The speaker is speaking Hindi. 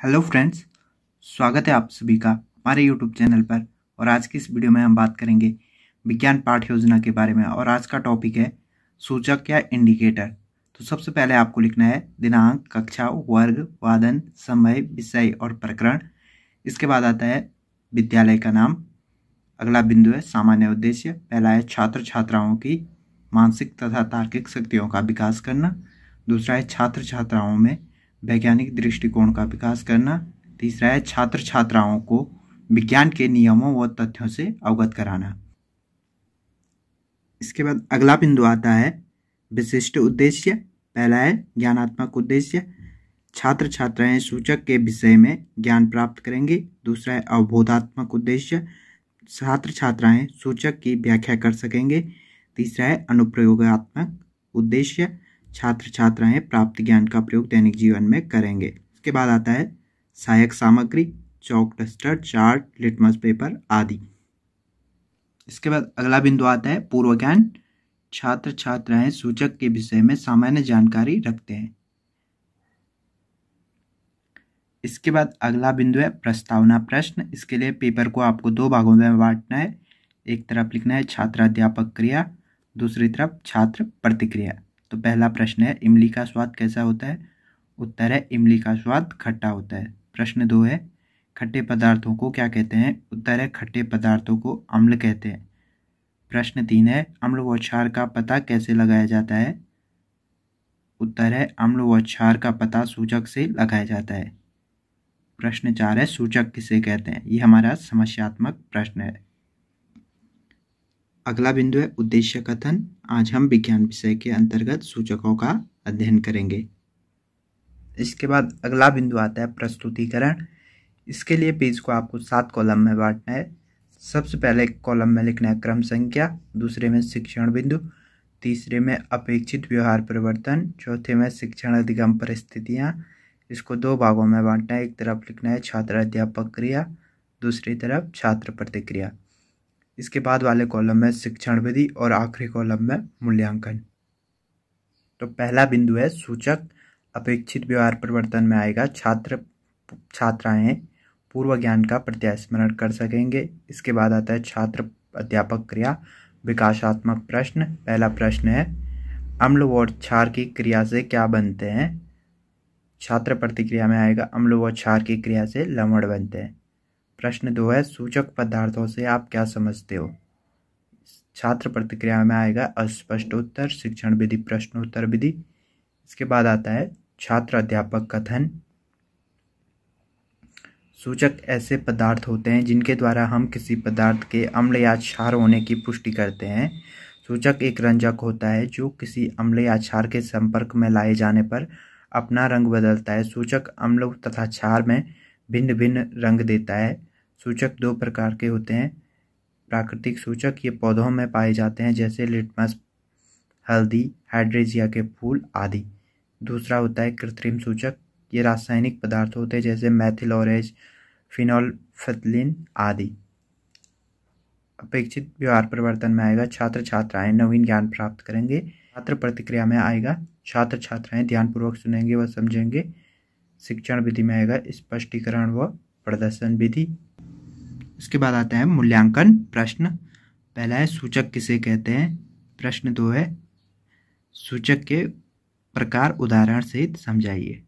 हेलो फ्रेंड्स, स्वागत है आप सभी का हमारे यूट्यूब चैनल पर। और आज की इस वीडियो में हम बात करेंगे विज्ञान पाठ्य योजना के बारे में। और आज का टॉपिक है सूचक या इंडिकेटर। तो सबसे पहले आपको लिखना है दिनांक, कक्षा, वर्ग, वादन, समय, विषय और प्रकरण। इसके बाद आता है विद्यालय का नाम। अगला बिंदु है सामान्य उद्देश्य। पहला है छात्र छात्राओं की मानसिक तथा तार्किक शक्तियों का विकास करना। दूसरा है छात्र छात्राओं में वैज्ञानिक दृष्टिकोण का विकास करना। तीसरा है छात्र छात्राओं को विज्ञान के नियमों व तथ्यों से अवगत कराना। इसके बाद अगला बिंदु आता है विशिष्ट उद्देश्य। पहला है ज्ञानात्मक उद्देश्य। छात्र छात्राएं सूचक के विषय में ज्ञान प्राप्त करेंगे। दूसरा है अवबोधात्मक उद्देश्य। छात्र छात्राएं सूचक की व्याख्या कर सकेंगे। तीसरा है अनुप्रयोगात्मक उद्देश्य। छात्र छात्राएं प्राप्त ज्ञान का प्रयोग दैनिक जीवन में करेंगे। इसके बाद आता है सहायक सामग्री, चौक, डस्टर, चार्ट, लिटमस पेपर आदि। इसके बाद अगला बिंदु आता है पूर्व ज्ञान। छात्र छात्राएं सूचक के विषय में सामान्य जानकारी रखते हैं। इसके बाद अगला बिंदु है प्रस्तावना प्रश्न। इसके लिए पेपर को आपको दो भागों में बांटना है। एक तरफ लिखना है छात्र अध्यापक क्रिया, दूसरी तरफ छात्र प्रतिक्रिया। तो पहला प्रश्न है इमली का स्वाद कैसा होता है। उत्तर है इमली का स्वाद खट्टा होता है। प्रश्न 2 है खट्टे पदार्थों को क्या कहते हैं। उत्तर है खट्टे पदार्थों को अम्ल कहते हैं। प्रश्न 3 है अम्ल व क्षार का पता कैसे लगाया जाता है। उत्तर है अम्ल व क्षार का पता सूचक से लगाया जाता है। प्रश्न 4 है सूचक किसे कहते हैं। ये हमारा समस्यात्मक प्रश्न है। अगला बिंदु है उद्देश्य कथन। आज हम विज्ञान विषय के अंतर्गत सूचकों का अध्ययन करेंगे। इसके बाद अगला बिंदु आता है प्रस्तुतिकरण। इसके लिए पेज को आपको 7 कॉलम में बांटना है। सबसे पहले कॉलम में लिखना है क्रम संख्या, दूसरे में शिक्षण बिंदु, तीसरे में अपेक्षित व्यवहार परिवर्तन, चौथे में शिक्षण अधिगम परिस्थितियाँ। इसको 2 भागों में बांटना है। एक तरफ लिखना है छात्र अध्यापक क्रिया, दूसरी तरफ छात्र प्रतिक्रिया। इसके बाद वाले कॉलम में शिक्षण विधि और आखिरी कॉलम में मूल्यांकन। तो पहला बिंदु है सूचक। अपेक्षित व्यवहार परिवर्तन में आएगा छात्र छात्राएं पूर्व ज्ञान का प्रत्यास्मरण कर सकेंगे। इसके बाद आता है छात्र अध्यापक क्रिया, विकासात्मक प्रश्न। पहला प्रश्न है अम्ल व क्षार की क्रिया से क्या बनते हैं। छात्र प्रतिक्रिया में आएगा अम्ल व क्षार की क्रिया से लवण बनते हैं। प्रश्न 2 है सूचक पदार्थों से आप क्या समझते हो। छात्र प्रतिक्रिया में आएगा अस्पष्ट उत्तर, शिक्षण विधि, प्रश्नोत्तर विधि। इसके बाद आता है छात्र अध्यापक कथन। सूचक ऐसे पदार्थ होते हैं जिनके द्वारा हम किसी पदार्थ के अम्ल या क्षार होने की पुष्टि करते हैं। सूचक एक रंजक होता है जो किसी अम्ल या क्षार के संपर्क में लाए जाने पर अपना रंग बदलता है। सूचक अम्ल तथा क्षार में भिन्न भिन्न रंग देता है। सूचक 2 प्रकार के होते हैं। प्राकृतिक सूचक, ये पौधों में पाए जाते हैं जैसे लिटमस, हल्दी, हाइड्रेंजिया के फूल आदि। दूसरा होता है कृत्रिम सूचक, ये रासायनिक पदार्थ होते हैं जैसे मैथिल ऑरेंज, फिनोल्फथलीन आदि। अपेक्षित व्यवहार परिवर्तन में आएगा छात्र छात्राएं नवीन ज्ञान प्राप्त करेंगे। छात्र प्रतिक्रिया में आएगा छात्र छात्राएं ध्यानपूर्वक सुनेंगे व समझेंगे। शिक्षण विधि में आएगा स्पष्टीकरण व प्रदर्शन विधि। इसके बाद आता है मूल्यांकन प्रश्न। पहला है सूचक किसे कहते हैं। प्रश्न 2 है सूचक के प्रकार उदाहरण सहित समझाइए।